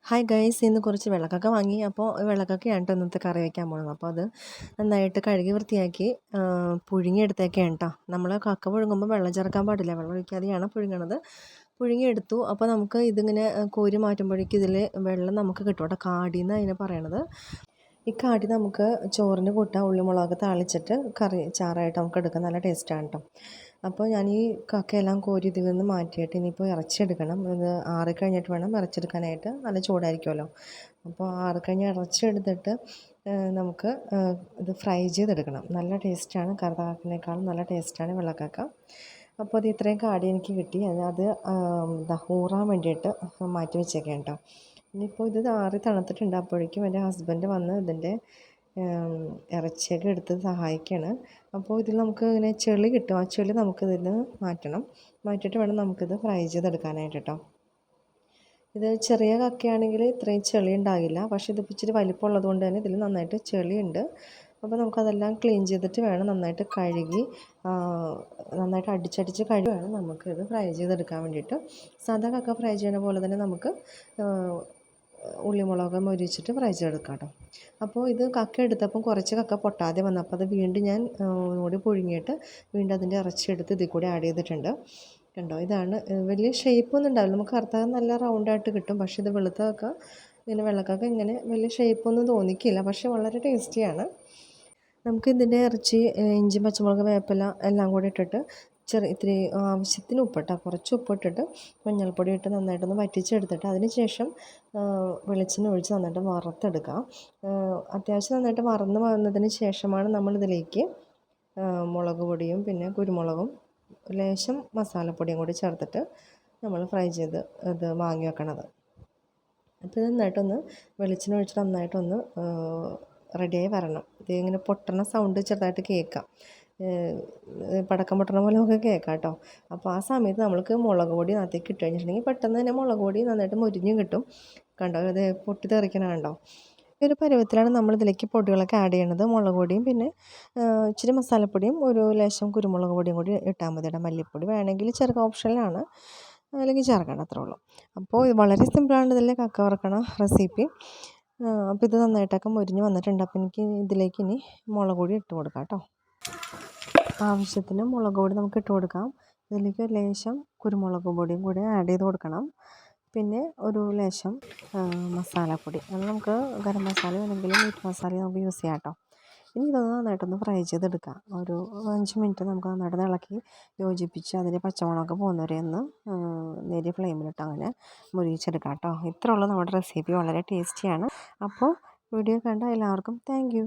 Hi guys, ഇന്ന് കുറച്ച് വെള്ളക്കക്ക വാങ്ങി. അപ്പോൾ വെള്ളക്കക്കയാണ് കേട്ടോ ഇന്നത്തെ കറി വയ്ക്കാൻ പോകുന്നത്. അപ്പോൾ അത് നന്നായിട്ട് കഴുകി വൃത്തിയാക്കി പുഴുങ്ങിയെടുത്തേക്കാണ് കേട്ടോ. നമ്മൾ കക്ക പുഴുങ്ങുമ്പോൾ വെള്ളം ചേർക്കാൻ പാടില്ല, വെള്ളം ഒഴിക്കാതെയാണ് പുഴുങ്ങണത്. പുഴുങ്ങിയെടുത്തു. അപ്പോൾ നമുക്ക് ഇതിങ്ങനെ കോരി മാറ്റുമ്പോഴേക്കും ഇതിൽ വെള്ളം നമുക്ക് കിട്ടും കേട്ടോ. കാടിയെന്ന് അതിനെ പറയണത്. ഈ കാടി നമുക്ക് ചോറിന് കൂട്ടാൻ ഉള്ളിമുളകൊക്കെ താളിച്ചിട്ട് കറി ചാറായിട്ട് നമുക്ക് എടുക്കാം. നല്ല ടേസ്റ്റാണ് കേട്ടോ. അപ്പോൾ ഞാൻ ഈ കക്കയെല്ലാം കോരി ഇതിൽ നിന്ന് മാറ്റിയിട്ട് ഇനിയിപ്പോൾ ഇറച്ചിയെടുക്കണം. ഇത് ആറിക്കഴിഞ്ഞിട്ട് വേണം ഇറച്ചിയെടുക്കാനായിട്ട്. നല്ല ചൂടായിരിക്കുമല്ലോ. അപ്പോൾ ആറിക്കഴിഞ്ഞ് ഇറച്ചിയെടുത്തിട്ട് നമുക്ക് ഇത് ഫ്രൈ ചെയ്തെടുക്കണം. നല്ല ടേസ്റ്റാണ്. കറുത്ത നല്ല ടേസ്റ്റാണ് വെള്ളക്കക്ക. അപ്പോൾ അത് ഇത്രയും കാടി എനിക്ക് കിട്ടി. അത് ഊറാൻ വേണ്ടിയിട്ട് മാറ്റി വെച്ചേക്കാം കേട്ടോ. ഇനിയിപ്പോൾ ഇത് ആറി തണുത്തിട്ടുണ്ട്. അപ്പോഴേക്കും എൻ്റെ ഹസ്ബൻഡ് വന്ന് ഇതിൻ്റെ ഇറച്ചിയൊക്കെ എടുത്ത് സഹായിക്കുകയാണ്. അപ്പോൾ ഇതിൽ നമുക്ക് ഇങ്ങനെ ചെളി കിട്ടും. ആ ചെളി നമുക്കിതിൽ മാറ്റണം. മാറ്റിയിട്ട് വേണം നമുക്കിത് ഫ്രൈ ചെയ്തെടുക്കാനായിട്ട് കേട്ടോ. ഇത് ചെറിയ കക്കയാണെങ്കിൽ ഇത്രയും ചെളി ഉണ്ടാകില്ല. പക്ഷേ ഇതിപ്പോൾ ഇച്ചിരി വലിപ്പമുള്ളത് കൊണ്ട് തന്നെ ഇതിൽ നന്നായിട്ട് ചെളിയുണ്ട്. അപ്പോൾ നമുക്കതെല്ലാം ക്ലീൻ ചെയ്തിട്ട് വേണം, നന്നായിട്ട് കഴുകി നന്നായിട്ട് അടിച്ചടിച്ച് കഴുകി വേണം നമുക്കിത് ഫ്രൈ ചെയ്തെടുക്കാൻ വേണ്ടിയിട്ട്. സാധാ കക്ക ഫ്രൈ ചെയ്യുന്ന പോലെ തന്നെ നമുക്ക് ഉള്ളിമുളക് മൊരിച്ചിട്ട് ഫ്രൈ ചെയ്തെടുക്കാം കേട്ടോ. അപ്പോൾ ഇത് കക്ക എടുത്തപ്പം കുറച്ച് കക്ക പൊട്ടാതെ വന്നു. അപ്പോൾ അത് വീണ്ടും ഞാൻ ഒന്നുകൂടി പുഴുങ്ങിയിട്ട് വീണ്ടും അതിൻ്റെ ഇറച്ചി എടുത്ത് ഇതിൽ കൂടി ആഡ് ചെയ്തിട്ടുണ്ട്. കണ്ടോ, ഇതാണ്. വലിയ ഷേപ്പൊന്നും ഉണ്ടാവില്ല. നമുക്ക് കറുത്താൽ നല്ല റൗണ്ടായിട്ട് കിട്ടും. പക്ഷേ ഇത് വെളുത്ത കക്ക ഇങ്ങനെ വെള്ളക്കക്ക ഇങ്ങനെ വലിയ ഷേപ്പൊന്നും തോന്നിക്കില്ല. പക്ഷേ വളരെ ടേസ്റ്റിയാണ്. നമുക്ക് ഇതിൻ്റെ ഇറച്ചി ഇഞ്ചി, പച്ചമുളക്, വേപ്പില എല്ലാം കൂടി ഇട്ടിട്ട് ഇത്തിരി ആവശ്യത്തിന് ഉപ്പിട്ടാൽ കുറച്ച് ഉപ്പിട്ടിട്ട് മഞ്ഞൾപ്പൊടി ഇട്ട് നന്നായിട്ടൊന്ന് വറ്റിച്ചെടുത്തിട്ട് അതിന് ശേഷം വെളിച്ചെണ്ണ ഒഴിച്ച് നന്നായിട്ട് വറുത്തെടുക്കാം. അത്യാവശ്യം നന്നായിട്ട് വന്നതിന് ശേഷമാണ് നമ്മളിതിലേക്ക് മുളക് പൊടിയും പിന്നെ കുരുമുളകും ലേശം മസാലപ്പൊടിയും കൂടി ചേർത്തിട്ട് നമ്മൾ ഫ്രൈ ചെയ്ത് ഇത് വാങ്ങി വെക്കണത്. അപ്പോൾ ഇത് നന്നായിട്ടൊന്ന് വെളിച്ചെണ്ണ ഒഴിച്ച് നന്നായിട്ടൊന്ന് റെഡിയായി വരണം. ഇതിങ്ങനെ പൊട്ടണ സൗണ്ട് ചെറുതായിട്ട് കേൾക്കാം. പടക്കം പൊട്ടണ പോലെ നമുക്ക് കേൾക്കാം കേട്ടോ. അപ്പോൾ ആ സമയത്ത് നമ്മൾക്ക് മുളക് പൊടി അതിലേക്ക് ഇട്ട് കഴിഞ്ഞിട്ടുണ്ടെങ്കിൽ പെട്ടെന്ന് തന്നെ മുളക് പൊടി നന്നായിട്ട് മുരിഞ്ഞും കിട്ടും. കണ്ടോ, ഇത് പൊട്ടി തെറിക്കണ കണ്ടോ. ഈ ഒരു പരുവത്തിലാണ് നമ്മളിതിലേക്ക് പൊടികളൊക്കെ ആഡ് ചെയ്യണത്. മുളക് പൊടിയും പിന്നെ ഇച്ചിരി മസാലപ്പൊടിയും ഒരു ലേശം കുരുമുളക് പൊടിയും കൂടി ഇട്ടാൽ മതി. മല്ലിപ്പൊടി വേണമെങ്കിൽ ചേർക്കാം, ഓപ്ഷനിലാണ്. അല്ലെങ്കിൽ ചേർക്കണം, അത്രേ ഉള്ളൂ. അപ്പോൾ ഇത് വളരെ സിമ്പിളാണ് ഇതിലെ കക്ക വറുക്കണ റെസിപ്പി. അപ്പോൾ ഇത് നന്നായിട്ടൊക്കെ മുരിഞ്ഞ് വന്നിട്ടുണ്ട്. അപ്പോൾ എനിക്ക് ഇതിലേക്ക് ഇനി മുളക് പൊടി ഇട്ട് കൊടുക്കാം കേട്ടോ. ആവശ്യത്തിന് മുളക് പൊടി നമുക്ക് ഇട്ട് കൊടുക്കാം. ഇതിലേക്ക് ലേശം കുരുമുളക് പൊടിയും കൂടി ആഡ് ചെയ്ത് കൊടുക്കണം. പിന്നെ ഒരു ലേശം മസാലപ്പൊടി, അത് നമുക്ക് ഗരം മസാല അല്ലെങ്കിൽ മീറ്റ് മസാല നമുക്ക് യൂസ് ചെയ്യാം കേട്ടോ. ഇനി ഇതൊന്ന് നന്നായിട്ടൊന്ന് ഫ്രൈ ചെയ്തെടുക്കാം. ഒരു 5 മിനിറ്റ് നമുക്ക് നന്നായിട്ട് ഇളക്കി യോജിപ്പിച്ച് അതിൻ്റെ പച്ചമണമൊക്കെ പോകുന്നവരെ ഒന്ന് നേരിയ ഫ്ലെയിമിലിട്ട് അങ്ങനെ മുരിയിച്ചെടുക്കാം കേട്ടോ. ഇത്രയുള്ള നമ്മുടെ റെസിപ്പി വളരെ ടേസ്റ്റിയാണ്. അപ്പോൾ വീഡിയോ കണ്ട എല്ലാവർക്കും താങ്ക് യു.